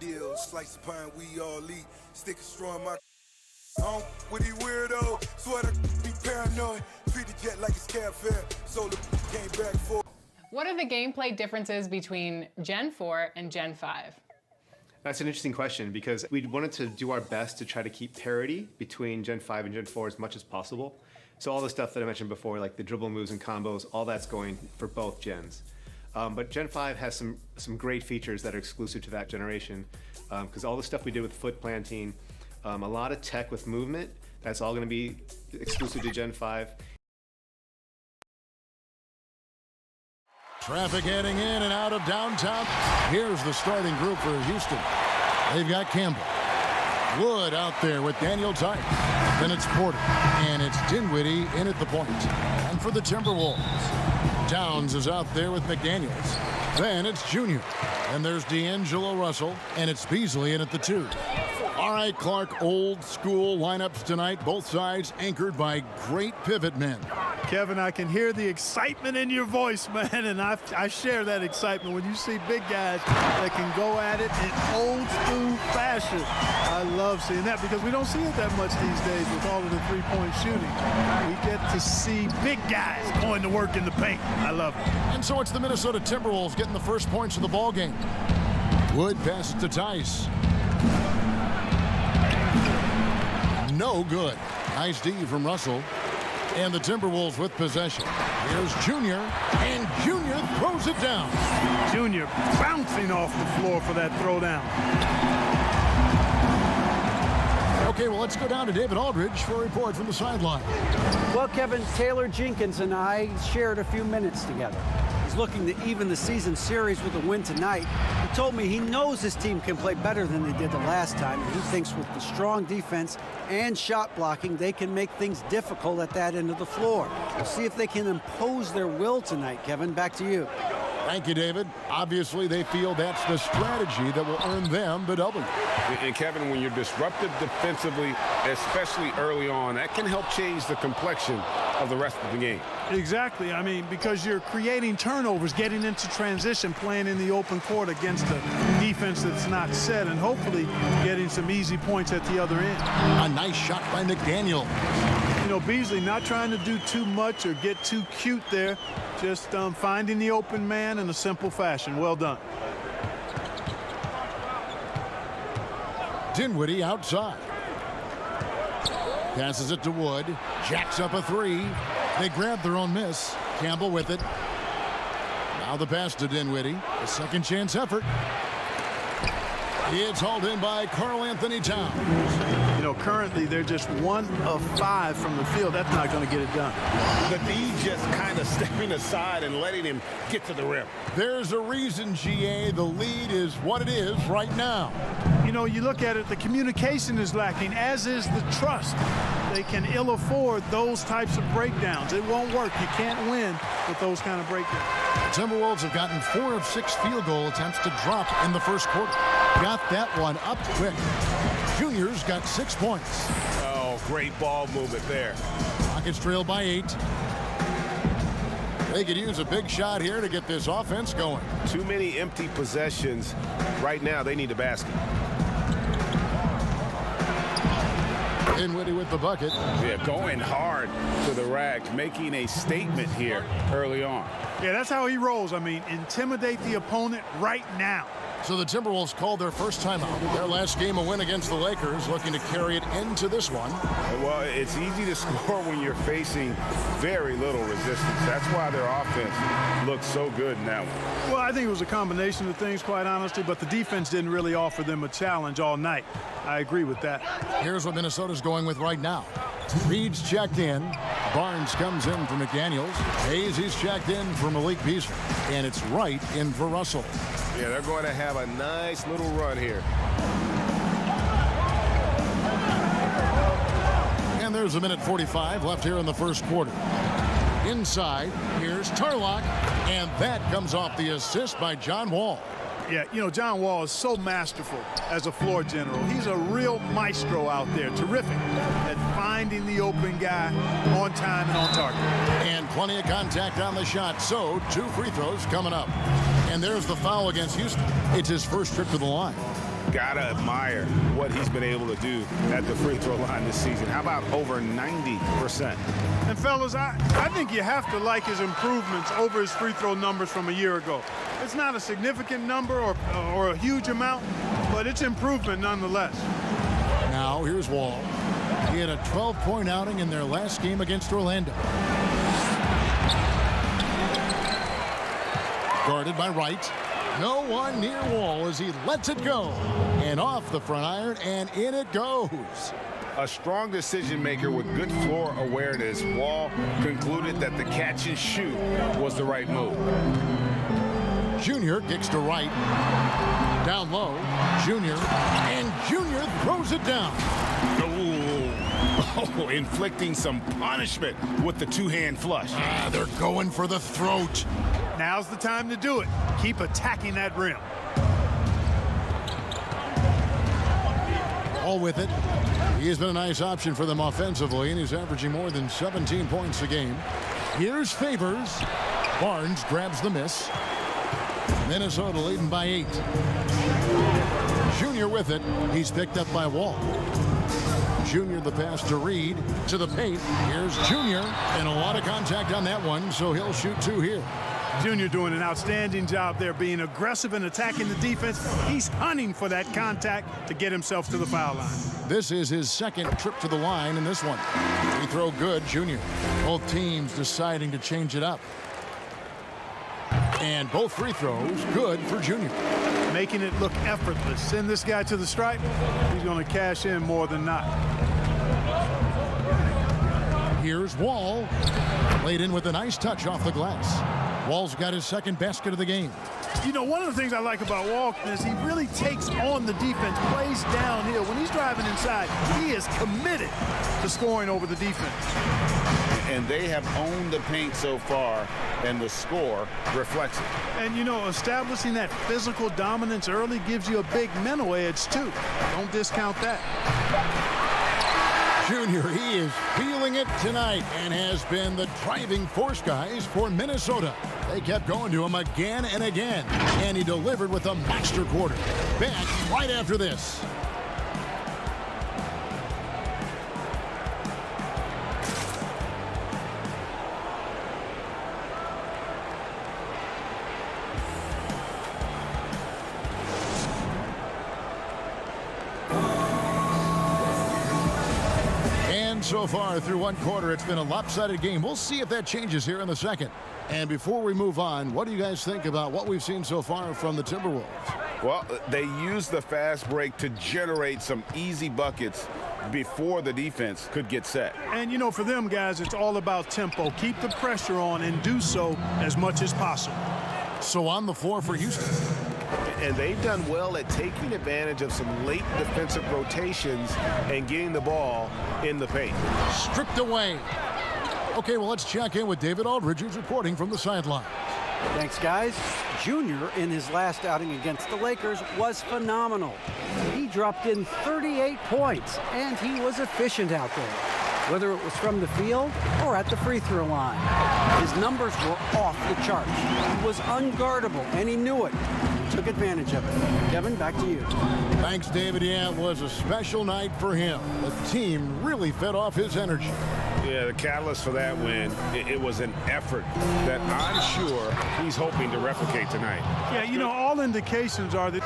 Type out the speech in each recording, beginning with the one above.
deal. Slice of pine, we all eat. Stick a straw in my home with these weirdo. Swear to be paranoid. Treat the jet like it's cab fare. So the came back for. What are the gameplay differences between Gen 4 and Gen 5? That's an interesting question because we wanted to do our best to try to keep parity between Gen 5 and Gen 4 as much as possible. So all the stuff that I mentioned before, like the dribble moves and combos, all that's going for both gens. But Gen 5 has some great features that are exclusive to that generation because all the stuff we did with foot planting, a lot of tech with movement, that's all going to be exclusive to Gen 5. Traffic heading in and out of downtown. Here's the starting group for Houston. They've got Campbell. Wood out there with Daniel Tice. Then it's Porter. And it's Dinwiddie in at the point. And for the Timberwolves, Towns is out there with McDaniels. Then it's Junior. And there's D'Angelo Russell. And it's Beasley in at the 2. All right, Clark, old school lineups tonight. Both sides anchored by great pivot men. Kevin, I can hear the excitement in your voice, man, and I share that excitement when you see big guys that can go at it in old school fashion. I love seeing that because we don't see it that much these days with all of the three-point shooting. We get to see big guys going to work in the paint. I love it. And so it's the Minnesota Timberwolves getting the first points of the ball game. Wood passes to Tice. No good. Nice D from Russell. And the Timberwolves with possession. Here's Junior, and Junior throws it down. Junior bouncing off the floor for that throwdown. Okay, well, let's go down to David Aldridge for a report from the sideline. Well, Kevin, Taylor Jenkins and I shared a few minutes together. He's looking to even the season series with a win tonight. He told me he knows his team can play better than they did the last time, and he thinks with the strong defense and shot blocking, they can make things difficult at that end of the floor. We'll see if they can impose their will tonight, Kevin. Back to you. Thank you, David. Obviously, they feel that's the strategy that will earn them the W. And Kevin, when you're disruptive defensively, especially early on, that can help change the complexion of the rest of the game. Exactly. I mean, because you're creating turnovers, getting into transition, playing in the open court against a defense that's not set, and hopefully getting some easy points at the other end. A nice shot by McDaniel. You know, Beasley not trying to do too much or get too cute there, just finding the open man in a simple fashion. Well done. Dinwiddie outside. Passes it to Wood. Jacks up a three. They grab their own miss. Campbell with it. Now the pass to Dinwiddie. A second chance effort. It's hauled in by Karl-Anthony Towns. You know, currently they're just 1 of 5 from the field. That's not going to get it done. The D just kind of stepping aside and letting him get to the rim. There's a reason, GA, the lead is what it is right now. You know, you look at it, the communication is lacking, as is the trust. They can ill afford those types of breakdowns. It won't work. You can't win with those kind of breakdowns. The Timberwolves have gotten 4 of 6 field goal attempts to drop in the first quarter. Got that one up quick. Junior's got 6 points. Oh, great ball movement there. Rockets trail by 8. They could use a big shot here to get this offense going. Too many empty possessions. Right now, they need a basket. Dinwiddie with the bucket. Yeah, going hard to the rack, making a statement here early on. Yeah, that's how he rolls. I mean, intimidate the opponent right now. So the Timberwolves called their first timeout. Their last game a win against the Lakers, looking to carry it into this one. Well, it's easy to score when you're facing very little resistance. That's why their offense looks so good in that one. Well, I think it was a combination of things, quite honestly, but the defense didn't really offer them a challenge all night. I agree with that. Here's what Minnesota's going with right now. Reed's checked in. Barnes comes in for McDaniels. Hayes, he's checked in for Malik Beasley. And it's Wright in for Russell. Yeah, they're going to have a nice little run here. And there's a minute 45 left here in the first quarter. Inside, here's Tarlock. And that comes off the assist by John Wall. Yeah, you know, John Wall is so masterful as a floor general. He's a real maestro out there, terrific at finding the open guy on time and on target. And plenty of contact on the shot, so 2 free throws coming up. And there's the foul against Houston. It's his first trip to the line. Gotta admire what he's been able to do at the free throw line this season. How about over 90%? And fellas, I think you have to like his improvements over his free throw numbers from a year ago. It's not a significant number or a huge amount, but it's improvement nonetheless. Now here's Wall. He had a 12-point outing in their last game against Orlando. Guarded by Wright. No one near Wall as he lets it go. And off the front iron, and in it goes. A strong decision maker with good floor awareness, Wall concluded that the catch and shoot was the right move. Junior kicks to Wright. Down low, Junior, and Junior throws it down. Oh, inflicting some punishment with the two-hand flush. They're going for the throat. Now's the time to do it. Keep attacking that rim. All with it. He has been a nice option for them offensively, and he's averaging more than 17 points a game. Here's Favors. Barnes grabs the miss. Minnesota leading by 8. Junior with it. He's picked up by Wall. Junior the pass to Reed to the paint. Here's Junior, and a lot of contact on that one, so he'll shoot 2 here. Junior doing an outstanding job there, being aggressive and attacking the defense. He's hunting for that contact to get himself to the foul line. This is his second trip to the line in this one. Free throw good, Junior. Both teams deciding to change it up. And both free throws good for Junior. Making it look effortless. Send this guy to the stripe. He's going to cash in more than not. Here's Wall. Laid in with a nice touch off the glass. Wall's got his second basket of the game. You know, one of the things I like about Wall is he really takes on the defense, plays downhill. When he's driving inside, he is committed to scoring over the defense. And they have owned the paint so far, and the score reflects it. And, you know, establishing that physical dominance early gives you a big mental edge, too. Don't discount that. Junior, he is feeling it tonight and has been the driving force, guys, for Minnesota. They kept going to him again and again, and he delivered with a monster quarter. Back right after this. So far through one quarter, it's been a lopsided game. We'll see if that changes here in the second. And before we move on, what do you guys think about what we've seen so far from the Timberwolves? Well, they used the fast break to generate some easy buckets before the defense could get set. And, you know, for them guys, it's all about tempo. Keep the pressure on and do so as much as possible. So on the floor for Houston. And they've done well at taking advantage of some late defensive rotations and getting the ball in the paint. Stripped away. Okay, well, let's check in with David Aldridge, who's reporting from the sideline. Thanks, guys. Junior, in his last outing against the Lakers, was phenomenal. He dropped in 38 points, and he was efficient out there, whether it was from the field or at the free throw line. His numbers were off the charts. He was unguardable, and he knew it. He took advantage of it. Kevin, back to you. Thanks, David. Yeah, it was a special night for him. The team really fed off his energy. Yeah, the catalyst for that win, it was an effort that I'm sure he's hoping to replicate tonight. Yeah, you know, all indications are that...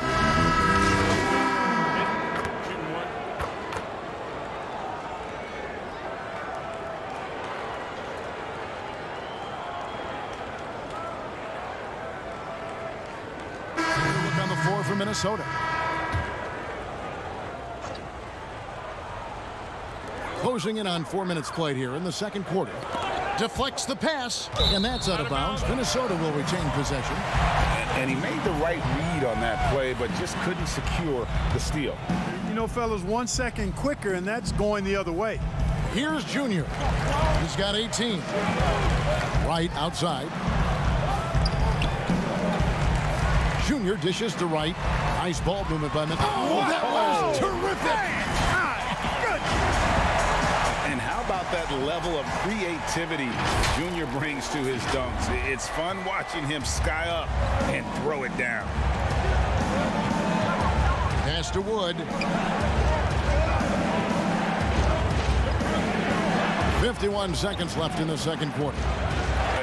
For Minnesota. Closing in on 4 minutes played here in the second quarter. Deflects the pass, and that's out of bounds. Minnesota will retain possession. And he made the right read on that play, but just couldn't secure the steal. You know, fellas, 1 second quicker, and that's going the other way. Here's Junior. He's got 18. Right outside. Junior dishes to Wright. Nice ball movement by Minnesota. Oh, that was terrific! Good. And how about that level of creativity Junior brings to his dunks? It's fun watching him sky up and throw it down. Pass Pass to Wood. 51 seconds left in the second quarter.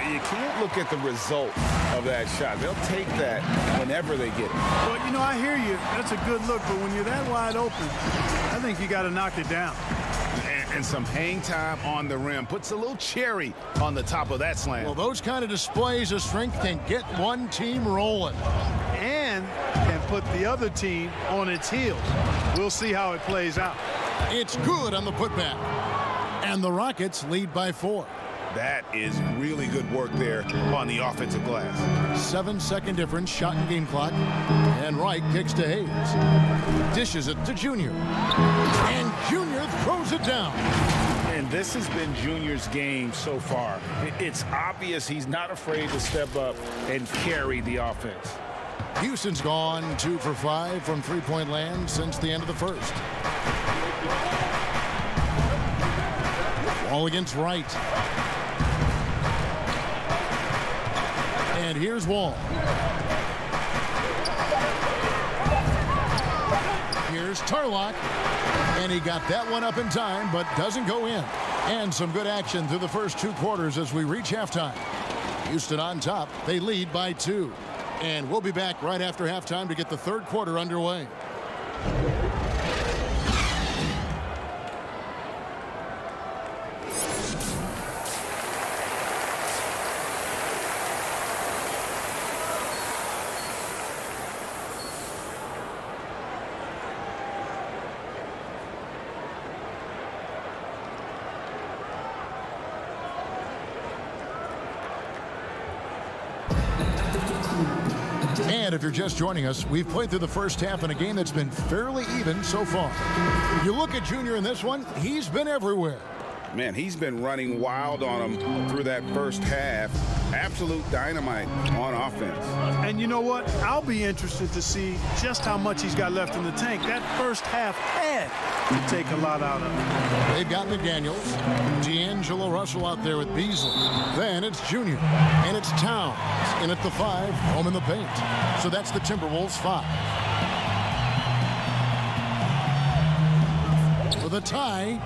You can't look at the result of that shot. They'll take that whenever they get it. Well, you know, I hear you. That's a good look, but when you're that wide open, I think you got to knock it down. And some hang time on the rim. Puts a little cherry on the top of that slam. Well, those kind of displays of strength can get one team rolling. And can put the other team on its heels. We'll see how it plays out. It's good on the putback. And the Rockets lead by 4. That is really good work there on the offensive glass. 7-second difference, shot and game clock. And Wright kicks to Hayes. Dishes it to Junior. And Junior throws it down. And this has been Junior's game so far. It's obvious he's not afraid to step up and carry the offense. Houston's gone 2 for 5 from three-point land since the end of the first. All against Wright. And here's Wall. Here's Tarlock. And he got that one up in time, but doesn't go in. And some good action through the first 2 quarters as we reach halftime. Houston on top. They lead by 2. And we'll be back right after halftime to get the third quarter underway. And if you're just joining us, we've played through the first half in a game that's been fairly even so far. You look at Junior in this one, he's been everywhere. Man, he's been running wild on him through that first half. Absolute dynamite on offense. And you know what? I'll be interested to see just how much he's got left in the tank. That first half had to take a lot out of him. They've got McDaniels, D'Angelo Russell out there with Beasley. Then it's Junior, and it's Towns in at the 5, home in the paint. So that's the Timberwolves 5. For the tie,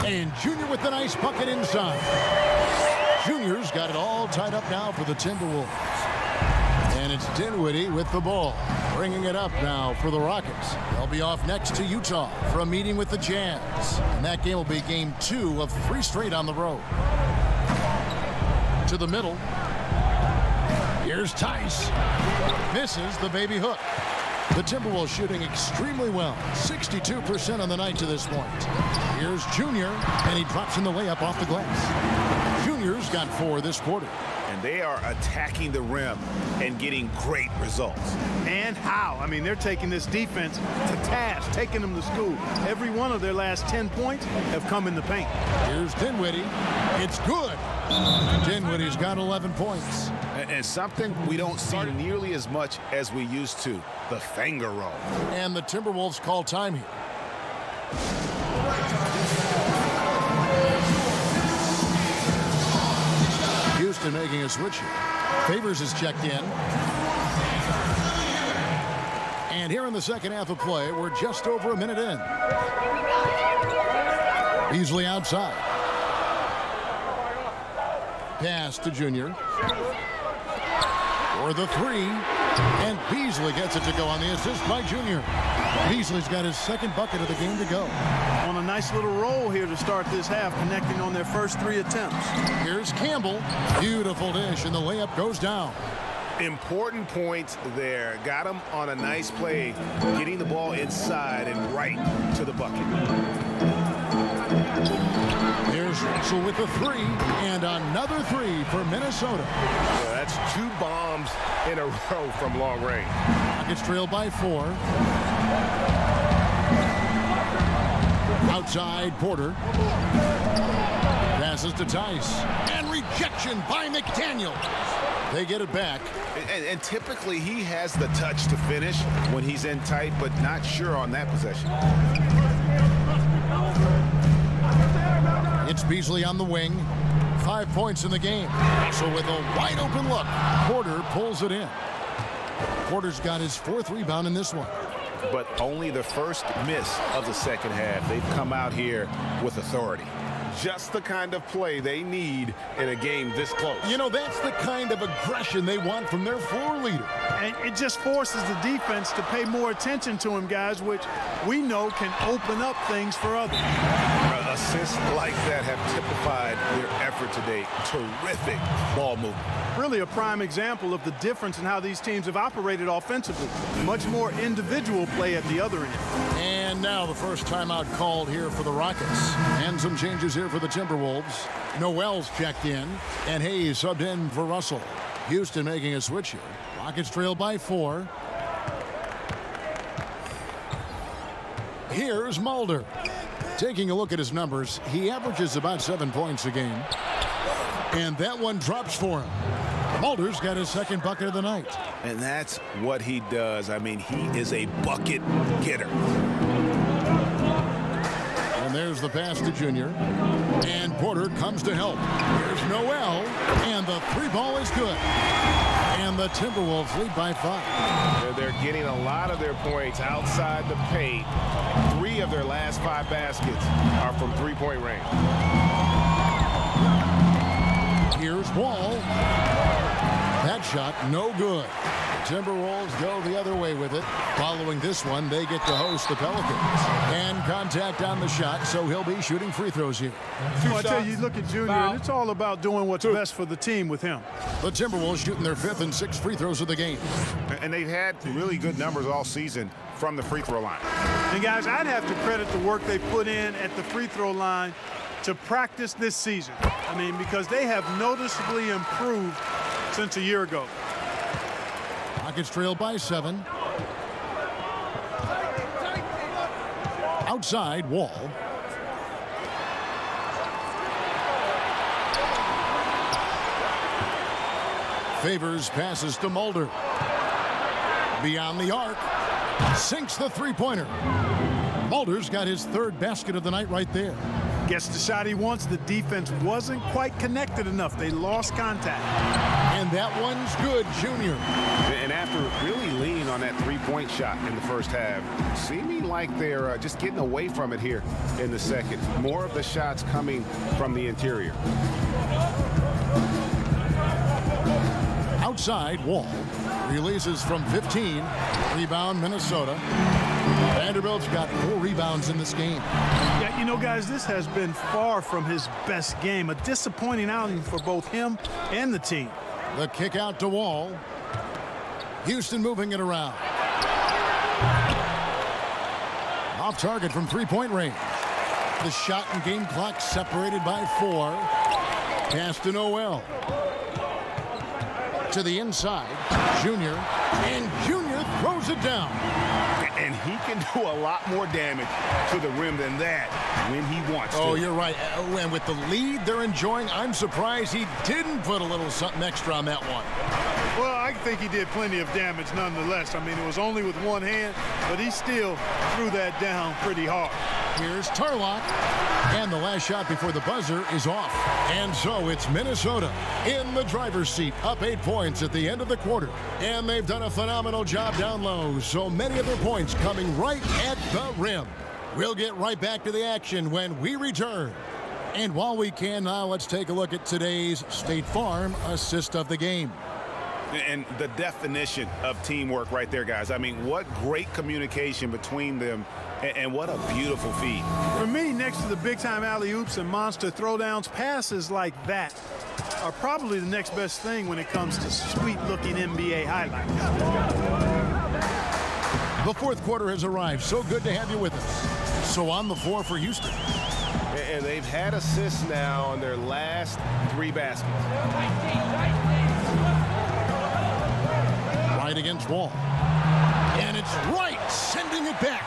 and Junior with the nice bucket inside. Junior's got it all tied up now for the Timberwolves. And it's Dinwiddie with the ball, bringing it up now for the Rockets. They'll be off next to Utah for a meeting with the Jazz. And that game will be game 2 of 3 straight on the road. To the middle. Here's Tice. Misses the baby hook. The Timberwolves shooting extremely well. 62% on the night to this point. Here's Junior, and he drops in the layup off the glass. Junior's got 4 this quarter. And they are attacking the rim and getting great results. And how? I mean, they're taking this defense to task, taking them to school. Every one of their last 10 points have come in the paint. Here's Dinwiddie. It's good. Dinwiddie's got 11 points. And something we don't see nearly as much as we used to, the finger roll. And the Timberwolves call time here. Houston making a switch here. Favors is checked in. And here in the second half of play, we're just over a minute in. Beasley outside. Pass to Junior. For the 3. And Beasley gets it to go on the assist by Junior. Beasley's got his second bucket of the game to go. On a nice little roll here to start this half, connecting on their first 3 attempts. Here's Campbell. Beautiful dish, and the layup goes down. Important points there. Got him on a nice play, getting the ball inside and right to the bucket. Here's Russell with the 3, and another 3 for Minnesota. Yeah, that's 2 bombs in a row from long range. Rockets trail by 4. Outside, Porter. Passes to Tice. And rejection by McDaniel. They get it back. And typically he has the touch to finish when he's in tight, but not sure on that possession. It's Beasley on the wing. 5 points in the game. So with a wide open look, Porter pulls it in. Porter's got his 4th rebound in this one. but only the first miss of the second half. They've come out here with authority. Just the kind of play they need in a game this close. You know, that's the kind of aggression they want from their floor leader. And it just forces the defense to pay more attention to him, guys, which we know can open up things for others. Assists like that have typified their effort today. Terrific ball movement. Really a prime example of the difference in how these teams have operated offensively. Much more individual play at the other end. And now the first timeout called here for the Rockets. And some changes here for the Timberwolves. Noel's checked in, and Hayes subbed in for Russell. Houston making a switch here. Rockets trail by 4. Here's Mulder. Taking a look at his numbers, he averages about 7 points a game. And that one drops for him. Mulder's got his second bucket of the night. And that's what he does. I mean, he is a bucket getter. And there's the pass to Junior. And Porter comes to help. Here's Noel. And the 3-ball is good. And the Timberwolves lead by 5. They're getting a lot of their points outside the paint. 3 of their last 5 baskets are from three-point range. Here's Wall. That shot, no good. Timberwolves go the other way with it. Following this one, they get to host the Pelicans. And contact on the shot, so he'll be shooting free throws here. I tell you, look at Junior, and it's all about doing what's best for the team with him. The Timberwolves shooting their 5th and 6th free throws of the game. And they've had really good numbers all season from the free throw line. And guys, I'd have to credit the work they put in at the free throw line to practice this season. I mean, because they have noticeably improved since a year ago. Rockets trail by 7. Outside, Wall. Favors passes to Mulder. Beyond the arc. Sinks the three-pointer. Mulder's got his 3rd basket of the night right there. Gets the shot he wants. The defense wasn't quite connected enough. They lost contact. And that one's good, Junior. And after really leaning on that three-point shot in the first half, seeming like they're just getting away from it here in the second. More of the shots coming from the interior. Outside, Wall. Releases from 15. Rebound, Minnesota. Vanderbilt's got 4 rebounds in this game. Yeah, you know, guys, this has been far from his best game. A disappointing outing for both him and the team. The kick out to Wall. Houston moving it around. Off target from 3-point range. The shot and game clock separated by 4. Pass to Noel. To the inside. Junior. And Junior throws it down. And he can do a lot more damage to the rim than that when he wants to. Oh, you're right. And with the lead they're enjoying, I'm surprised he didn't put a little something extra on that one. Well, I think he did plenty of damage nonetheless. I mean, it was only with one hand, but he still threw that down pretty hard. Here's Turlock. And the last shot before the buzzer is off. And so it's Minnesota in the driver's seat, up 8 points at the end of the quarter. And they've done a phenomenal job down low. So many of their points coming right at the rim. We'll get right back to the action when we return. And while we can now, let's take a look at today's State Farm assist of the game. And the definition of teamwork right there, guys. I mean, what great communication between them, and what a beautiful feed. For me, next to the big-time alley-oops and monster throwdowns, passes like that are probably the next best thing when it comes to sweet-looking NBA highlights. The 4th quarter has arrived. So good to have you with us. So on the floor for Houston. And they've had assists now on their last 3 baskets. Right against Wall. And it's right, sending it back.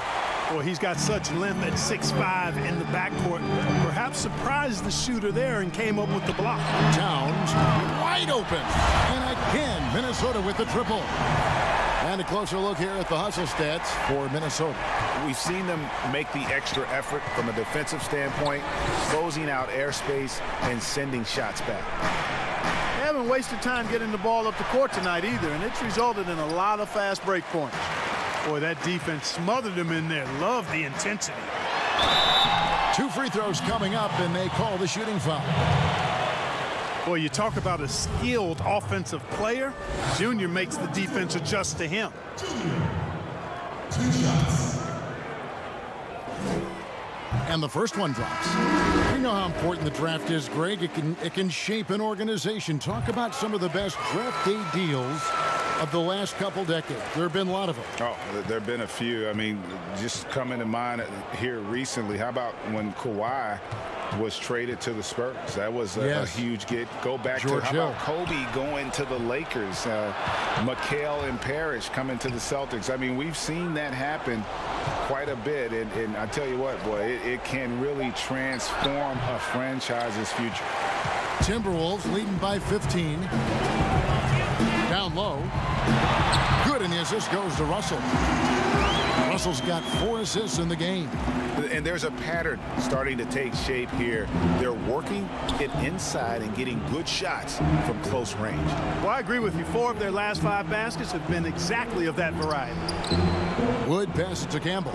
Well, he's got such length at 6'5" in the backcourt. Perhaps surprised the shooter there and came up with the block. Towns wide open. And again, Minnesota with the triple. And a closer look here at the hustle stats for Minnesota. We've seen them make the extra effort from a defensive standpoint, closing out airspace and sending shots back. They haven't wasted time getting the ball up the court tonight either, and it's resulted in a lot of fast break points. Boy, that defense smothered him in there. Love the intensity. 2 free throws coming up, and they call the shooting foul. Boy, you talk about a skilled offensive player. Junior makes the defense adjust to him. 2 shots. And the first one drops. You know how important the draft is, Greg. It can shape an organization. Talk about some of the best draft day deals of the last couple decades. There have been a lot of them. Oh, there have been a few. I mean, just coming to mind here recently, how about when Kawhi was traded to the Spurs? That was a huge get. Go back George to Hill. How about Kobe going to the Lakers? McHale and Parrish coming to the Celtics. I mean, we've seen that happen quite a bit. And I tell you what, boy, it can really transform a franchise's future. Timberwolves leading by 15. Down low. Good, and the assist goes to Russell. Russell's got 4 assists in the game. And there's a pattern starting to take shape here. They're working it inside and getting good shots from close range. Well, I agree with you. 4 of their last 5 baskets have been exactly of that variety. Wood passes to Campbell.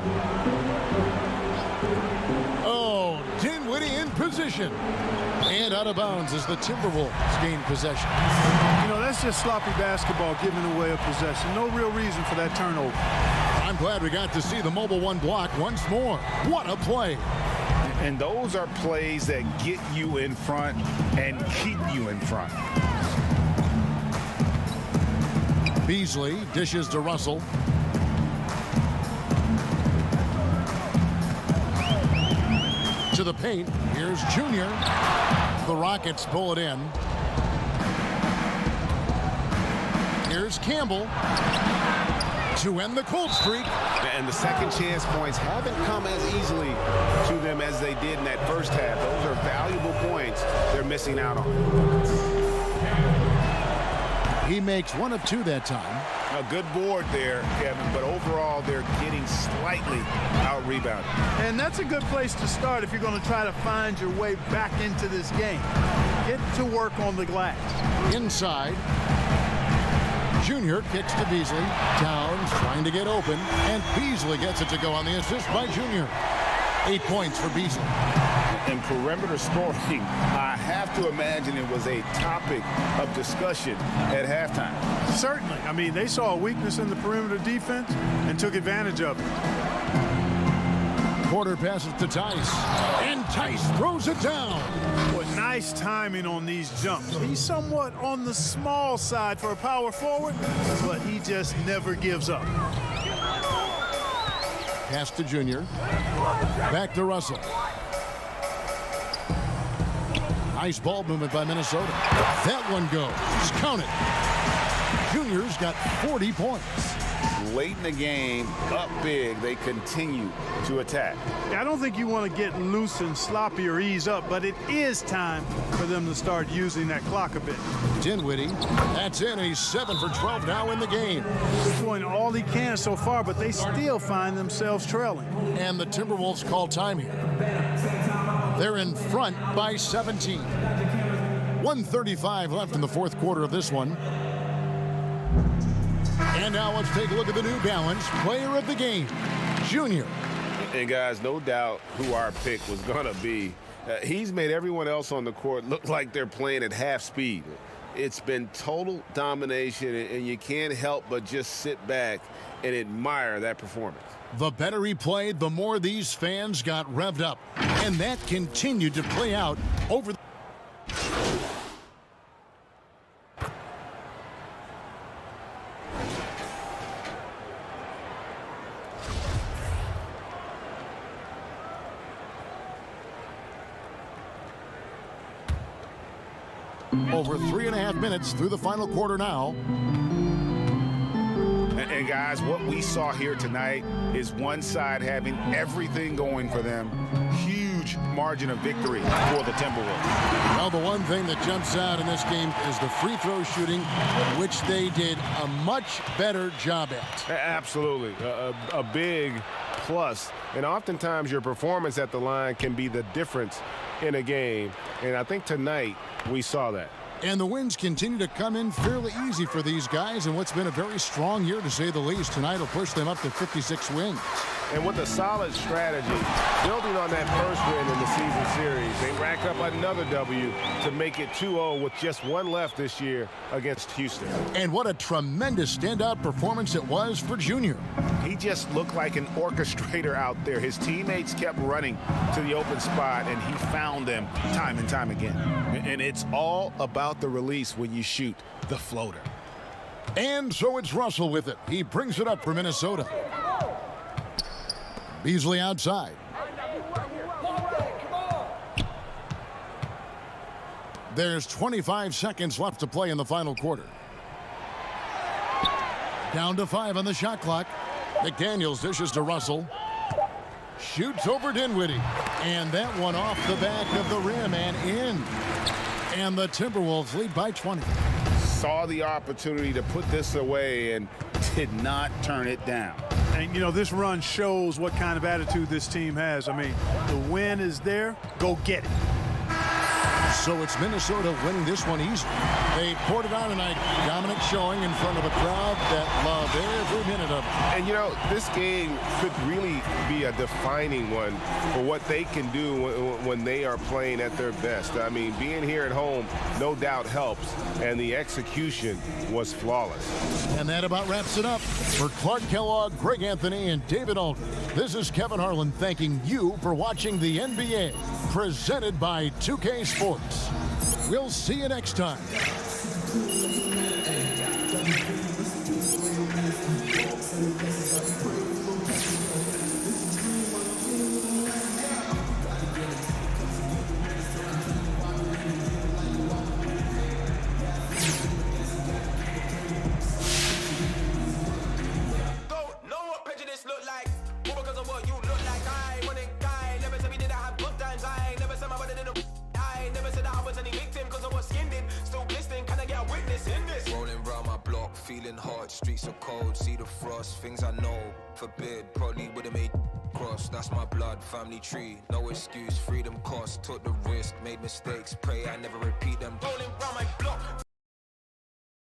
Oh, Dinwiddie in position. And out of bounds as the Timberwolves gain possession. You know, that's just sloppy basketball, giving away a possession. No real reason for that turnover. I'm glad we got to see the Mobile One block once more. What a play. And those are plays that get you in front and keep you in front. Beasley dishes to Russell. To the paint. Here's Junior. The Rockets pull it in. Here's Campbell to end the cold streak. And the second chance points haven't come as easily to them as they did in that first half. Those are valuable points they're missing out on. He makes 1 of 2 that time. A good board there, Kevin, but overall they're getting slightly out-rebounded. And that's a good place to start if you're going to try to find your way back into this game. Get to work on the glass. Inside. Junior kicks to Beasley. Towns trying to get open, and Beasley gets it to go on the assist by Junior. 8 points for Beasley. And perimeter scoring, I have to imagine it was a topic of discussion at halftime. Certainly. I mean, they saw a weakness in the perimeter defense and took advantage of it. Porter passes to Tice, and Tice throws it down. Boy, nice timing on these jumps. He's somewhat on the small side for a power forward, but he just never gives up. Pass to Junior. Back to Russell. Nice ball movement by Minnesota. That one goes. Count it. Junior's got 40 points. Late in the game, up big, they continue to attack. I don't think you want to get loose and sloppy or ease up, but it is time for them to start using that clock a bit. Dinwiddie, that's in. He's 7 for 12 now in the game. He's doing all he can so far, but they still find themselves trailing. And the Timberwolves call time here. They're in front by 17. 1:35 left in the 4th quarter of this one. And now let's take a look at the New Balance player of the game, Junior. And guys, no doubt who our pick was going to be. He's made everyone else on the court look like they're playing at half speed. It's been total domination, and you can't help but just sit back and admire that performance. The better he played, the more these fans got revved up. And that continued to play out over the... Over 3.5 minutes through the final quarter now. And guys, what we saw here tonight is one side having everything going for them. Huge margin of victory for the Timberwolves. Well, the one thing that jumps out in this game is the free throw shooting, which they did a much better job at. Absolutely. A big plus. And oftentimes your performance at the line can be the difference in a game. And I think tonight we saw that. And the wins continue to come in fairly easy for these guys in what's been a very strong year, to say the least. Tonight will push them up to 56 wins. And with a solid strategy, building on that first win in the season series, they rack up another W to make it 2-0 with just one left this year against Houston. And what a tremendous standout performance it was for Junior. He just looked like an orchestrator out there. His teammates kept running to the open spot, and he found them time and time again. And it's all about the release when you shoot the floater. And so it's Russell with it. He brings it up for Minnesota. Beasley outside. There's 25 seconds left to play in the final quarter. Down to 5 on the shot clock. McDaniels dishes to Russell. Shoots over Dinwiddie. And that one off the back of the rim and in. And the Timberwolves lead by 20. Saw the opportunity to put this away and Did not turn it down. And, you know, this run shows what kind of attitude this team has. I mean, the win is there. Go get it. So it's Minnesota winning this one easily. They poured it on tonight. Dominant showing in front of a crowd that loved every minute of it. And, you know, this game could really be a defining one for what they can do when they are playing at their best. I mean, being here at home no doubt helps, and the execution was flawless. And that about wraps it up. For Clark Kellogg, Greg Anthony, and David Aldridge, this is Kevin Harlan thanking you for watching the NBA, presented by 2K Sports. We'll see you next time. Feeling hot, streets are cold, see the frost, things I know, forbid, probably would've made cross, that's my blood, family tree, no excuse, freedom cost, took the risk, made mistakes, pray I never repeat them, rolling round my block.